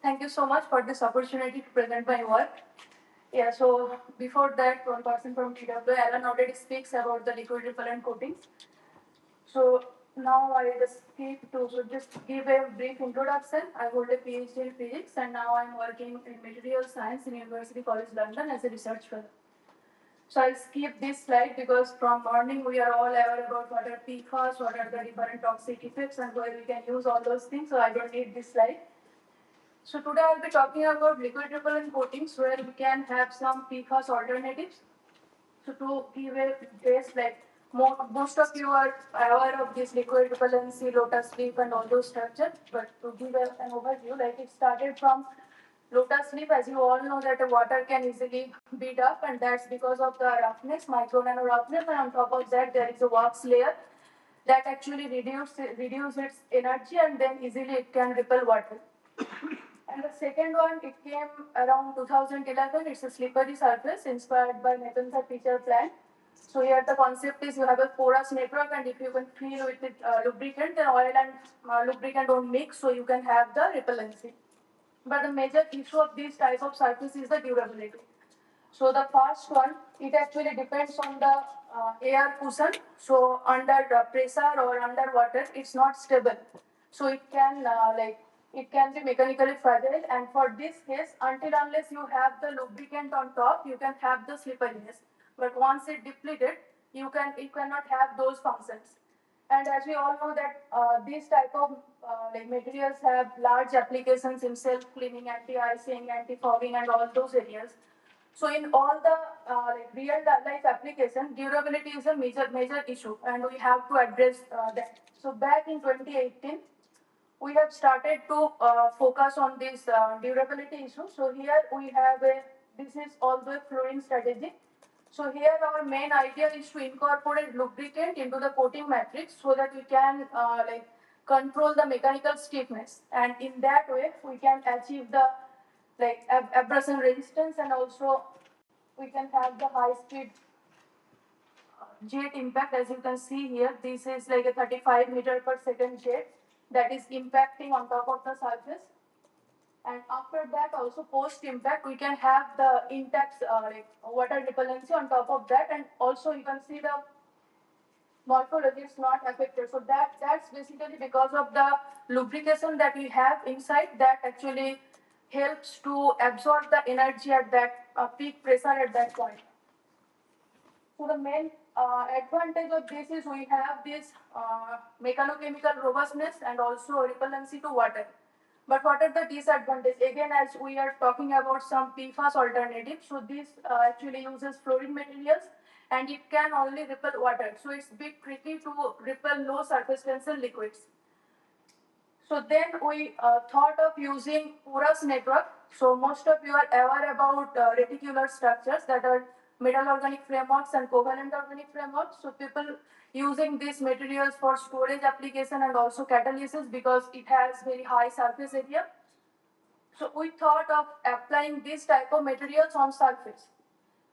Thank you so much for this opportunity to present my work. Yeah, so before that, one person from TW, Alan already speaks about the liquid repellent coatings. So now I just just give a brief introduction. I hold a PhD in physics and now I'm working in material science in University College London as a research fellow. So I'll skip this slide because from morning we are all aware about what are PFAS, what are the different toxic effects and where we can use all those things. So I don't need this slide. So today I'll be talking about liquid repellent coatings where we can have some PFAS alternatives. So to give a base, like most of you are aware of this liquid repellency, lotus leaf and all those structures, but to give an overview, like it started from lotus leaf. As you all know that the water can easily beat up and that's because of the roughness, micro nano roughness, and on top of that there is a wax layer that actually reduce its energy and then easily it can repel water. And the second one, it came around 2011. It's a slippery surface inspired by Nathan's feature plant. So here the concept is you have a porous network and if you can fill with it, lubricant, then oil and lubricant don't mix, so you can have the repellency. But the major issue of this type of surface is the durability. So the first one, it actually depends on the air cushion. So under pressure or under water, it's not stable. So it can it can be mechanically fragile. And for this case, until unless you have the lubricant on top, you can have the slipperiness. But once it depleted, you cannot have those functions. And as we all know that these type of materials have large applications in self-cleaning, anti-icing, anti-fogging, and all those areas. So in all the real life application, durability is a major issue, and we have to address that. So back in 2018, we have started to focus on this durability issue. So here we have this is all the fluorine strategy. So here our main idea is to incorporate lubricant into the coating matrix so that we can control the mechanical stiffness, and in that way we can achieve the abrasion resistance, and also we can have the high speed jet impact. As you can see here, this is like a 35 meter per second jet that is impacting on top of the surface. And after that, also post impact, we can have the intact water repellency on top of that, and also you can see the morphology is not affected. So that's basically because of the lubrication that we have inside that actually helps to absorb the energy at that peak pressure at that point. So the main advantage of this is we have this mechanochemical robustness and also repellency to water. But what are the disadvantages? Again, as we are talking about some PFAS alternatives, so this actually uses fluorine materials and it can only repel water. So it's a bit tricky to repel low surface tension liquids. So then we thought of using porous network. So most of you are aware about reticular structures that are metal organic frameworks and covalent organic frameworks. So people using these materials for storage application and also catalysis because it has very high surface area. So we thought of applying this type of materials on surface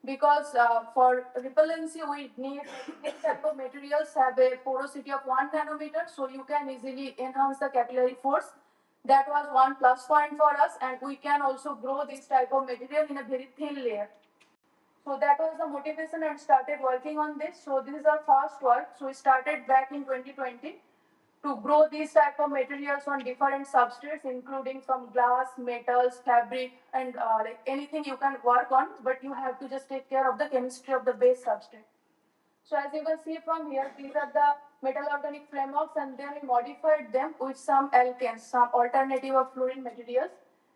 because for repellency we need this type of materials have a porosity of 1 nanometer, so you can easily enhance the capillary force. That was one plus point for us, and we can also grow this type of material in a very thin layer. So that was the motivation and started working on this. So this is our first work. So we started back in 2020 to grow these type of materials on different substrates, including from glass, metals, fabric, and like anything you can work on, but you have to just take care of the chemistry of the base substrate. So as you can see from here, these are the metal organic frameworks, and then we modified them with some alkanes, some alternative of fluorine materials,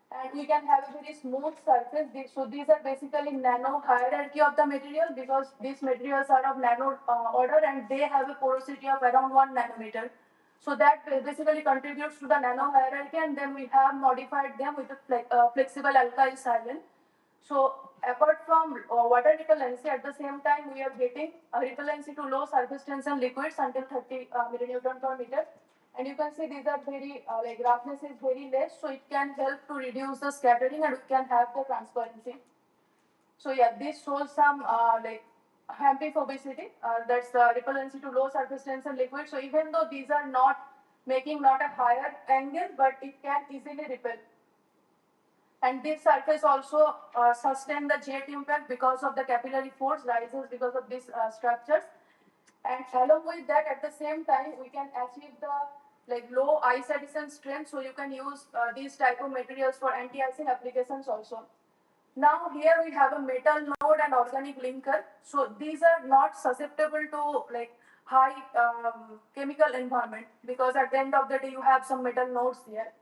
and we can have a very smooth surface. So these are basically nano hierarchy of the material because these materials are of nano order and they have a porosity of around 1 nanometer. So that basically contributes to the nano hierarchy, and then we have modified them with a flexible alkyl silane. So apart from water repellency, at the same time we are getting a repellency to low surface tension liquids until 30 millinewton per meter. And you can see these are very, roughness is very less, so it can help to reduce the scattering and we can have the transparency. So yeah, this shows some amphibobicity, that's the repellency to low surface tension liquid. So even though these are not making not a higher angle, but it can easily repel. And this surface also sustain the jet impact because of the capillary force rises because of these structures. And along with that, at the same time, we can achieve the like low ice adhesion strength. So you can use these type of materials for anti-icing applications also. Now here we have a metal node and organic linker. So these are not susceptible to like high chemical environment, because at the end of the day you have some metal nodes here.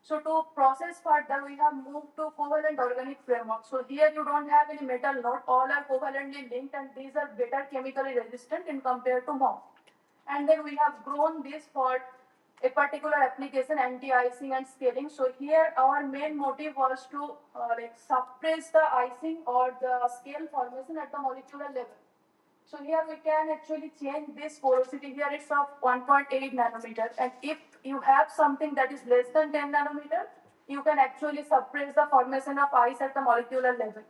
So to process further, we have moved to covalent organic framework. So here you don't have any metal node, all are covalently linked, and these are better chemically resistant in compared to MOF. And then we have grown this for a particular application, anti-icing and scaling. So here our main motive was to like suppress the icing or the scale formation at the molecular level. So here we can actually change this porosity. Here it's of 1.8 nanometer, and if you have something that is less than 10 nanometer, you can actually suppress the formation of ice at the molecular level.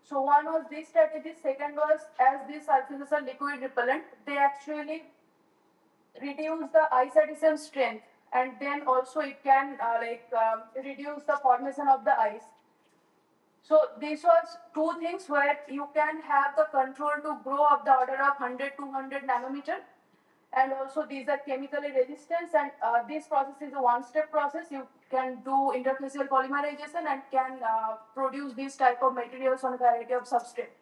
So one was this strategy. Second was, as these surfaces are liquid repellent, they actually reduce the ice adhesion strength, and then also it can reduce the formation of the ice. So this was two things where you can have the control to grow of the order of 100 to 200 nanometer, and also these are chemically resistant, and this process is a one-step process. You can do interfacial polymerization and can produce these type of materials on a variety of substrate.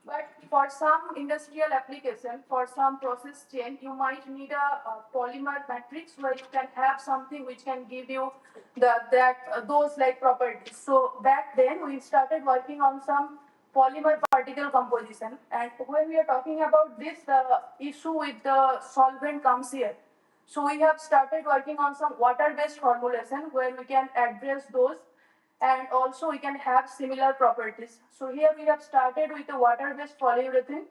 But for some industrial application, for some process chain, you might need a polymer matrix where you can have something which can give you those like properties. So back then we started working on some polymer particle composition, and when we are talking about this, the issue with the solvent comes here. So we have started working on some water-based formulation where we can address those, and also we can have similar properties. So here we have started with the water-based polyurethane,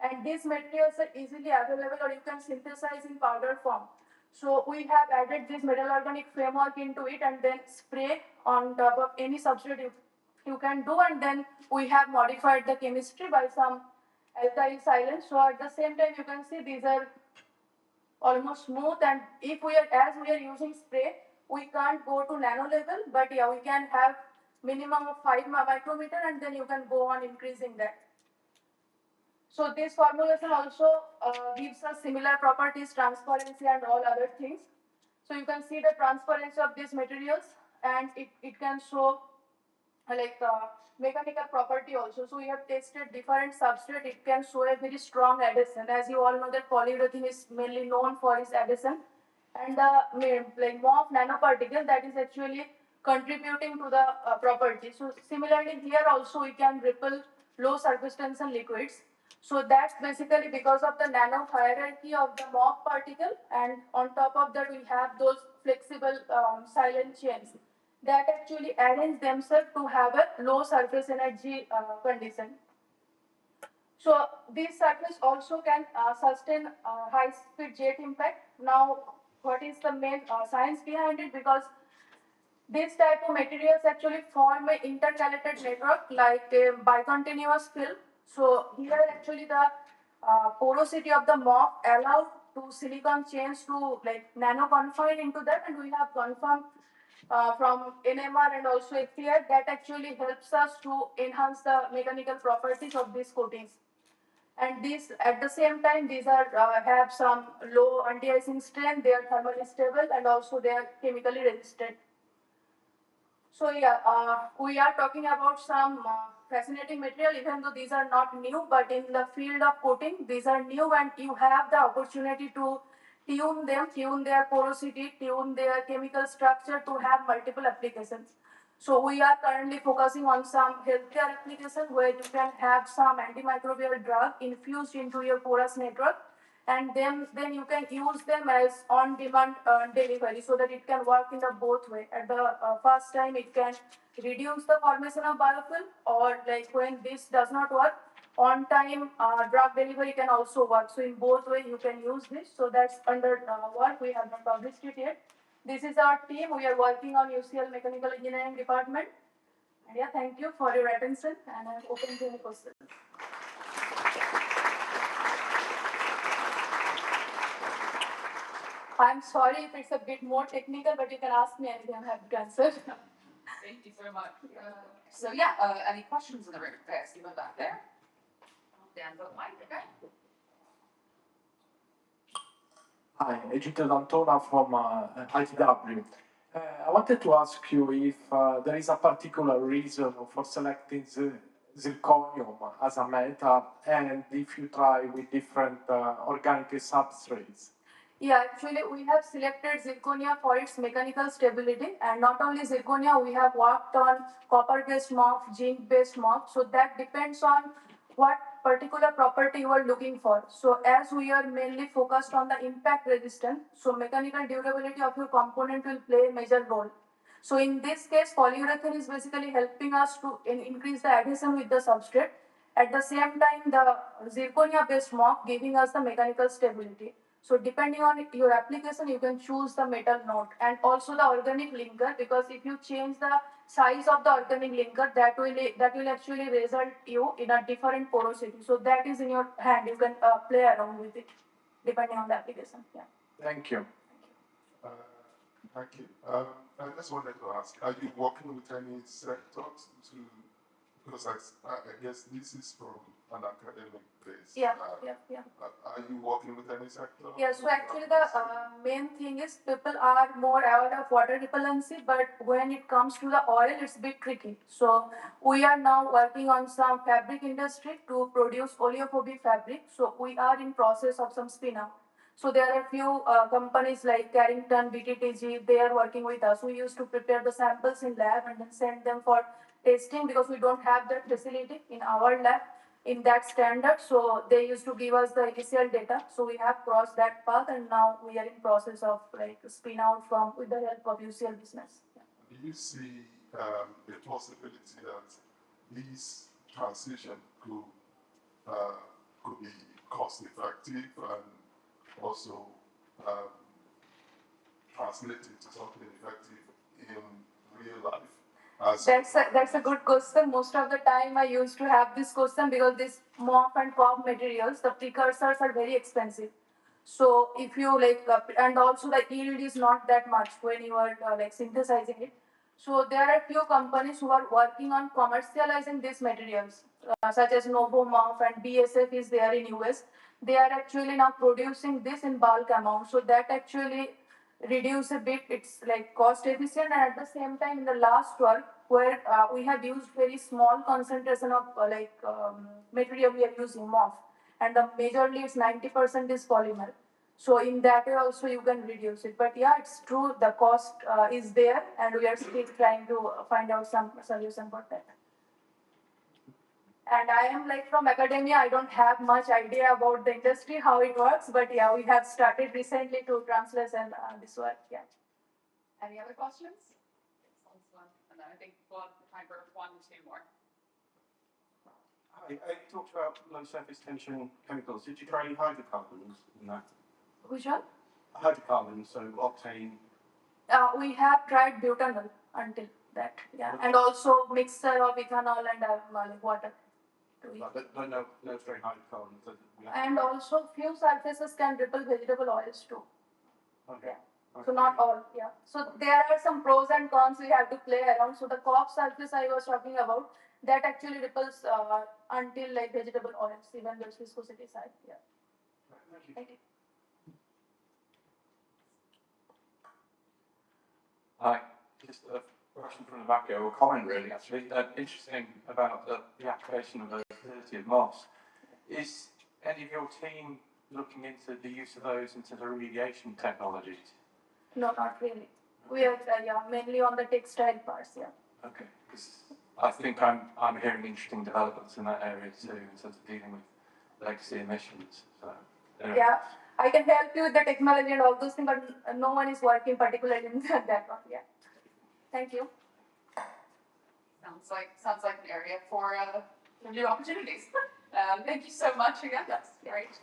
and these materials are easily available or you can synthesize in powder form. So we have added this metal organic framework into it and then spray on top of any substrate you can do, and then we have modified the chemistry by some alkyl silane. So at the same time you can see these are almost smooth, and if we are as we are using spray, we can't go to nano level, but yeah, we can have minimum of 5 micrometer, and then you can go on increasing that. So this formulation also gives us similar properties, transparency and all other things. So you can see the transparency of these materials, and it can show mechanical property also. So we have tested different substrate. It can show a very strong adhesion. As you all know that polyurethane is mainly known for its adhesion, and the MOF nanoparticle that is actually contributing to the property. So similarly here also we can repel low surface tension liquids. So that's basically because of the nano hierarchy of the MOF particle, and on top of that we have those flexible silent chains that actually arrange themselves to have a low surface energy condition. So this surface also can sustain high speed jet impact. Now what is the main science behind it? Because this type of materials actually form an intercalated network like a bicontinuous film. So here actually the porosity of the MOF allow to silicon chains to like nano confine into that, and we have confirmed from NMR and also FTR that actually helps us to enhance the mechanical properties of these coatings. And these at the same time these are have some low anti-icing strength, they are thermally stable, and also they are chemically resistant. So yeah, we are talking about some fascinating material, even though these are not new, but in the field of coating, these are new, and you have the opportunity to tune them, tune their porosity, tune their chemical structure to have multiple applications. So we are currently focusing on some healthcare application where you can have some antimicrobial drug infused into your porous network, and then you can use them as on-demand delivery, so that it can work in the both way. At the first time, it can reduce the formation of biofilm, or like when this does not work, on-time drug delivery can also work. So in both way, you can use this. So that's under work. We have not published it yet. This is our team. We are working on UCL Mechanical Engineering Department. And yeah, thank you for your attention, and I'm open to any questions. I'm sorry if it's a bit more technical, but you can ask me anything. I'm happy to answer. Thank you so much. Any questions in the room? Okay, I see one back there. Dan, the mic, okay? Hi, Egito D'Antona from ITW. I wanted to ask you if there is a particular reason for selecting zirconium as a metal, and if you try with different organic substrates. Yeah, actually, we have selected zirconia for its mechanical stability, and not only zirconia, we have worked on copper-based MOF, zinc-based MOF. So that depends on what particular property you are looking for. So as we are mainly focused on the impact resistance, so mechanical durability of your component will play a major role. So in this case, polyurethane is basically helping us to increase the adhesion with the substrate. At the same time, the zirconia-based MOF giving us the mechanical stability. So depending on your application, you can choose the metal node and also the organic linker, because if you change the size of the organic linker, that will actually result you in a different porosity. So that is in your hand. You can play around with it depending on the application. Yeah. Thank you. Thank you. I just wanted to ask, are you working with any sectors to, because I guess this is from an academic base. Yeah. Are you working with any sector? Yeah, so actually the main thing is people are more aware of water repellency, but when it comes to the oil, it's a bit tricky. So we are now working on some fabric industry to produce oleophobic fabric. So we are in process of some spin out. So there are a few companies like Carrington, BTTG, they are working with us. We used to prepare the samples in lab and then send them for testing, because we don't have that facility in our lab in that standard. So they used to give us the initial data. So we have crossed that path, and now we are in process of like spin out from with the help of UCL business. Yeah. Do you see the possibility that this transition could be cost effective and also translate into something effective in real life? That's a good question. Most of the time I used to have this question, because this MOF and COB materials, the precursors are very expensive. So if you like, and also the yield is not that much when you are like synthesizing it. So there are few companies who are working on commercializing these materials, such as Novomorph and BSF is there in US. They are actually now producing this in bulk amount. So that actually reduce a bit, it's like cost efficient, and at the same time in the last work where we have used very small concentration of material we are using MOF, and the majorly it's 90% is polymer. So in that way also you can reduce it. But yeah, it's true, the cost is there, and we are still trying to find out some solution for that. And I am like from academia, I don't have much idea about the industry, how it works, but yeah, we have started recently to translate and this work, yeah. Any other questions? And then I think we'll have time for one or two more. Hi, you talked about low surface tension chemicals. Did you try hydrocarbons in that? Which one? Hydrocarbons, so octane. We have tried butanol until that, yeah, and also mixture of ethanol and water. But no straight hydrocarbons. And also few surfaces can repel vegetable oils too. Okay. Yeah. So not all, yeah. So there are some pros and cons we have to play around. So the COP surface I was talking about, that actually repels until like vegetable oils, even though viscosity side, yeah. Thank you. Hi, just a question from the back here, or comment really, actually. Interesting about the application of versatility of moss. Is any of your team looking into the use of those into the remediation technologies? No, not really. We are mainly on the textile parts, yeah. Okay, because I think I'm hearing interesting developments in that area too, in terms of dealing with legacy emissions. So, anyway. Yeah, I can help you with the technology and all those things, but no one is working particularly in that one, yeah. Thank you. Sounds like an area for new opportunities. Thank you so much again. That's great.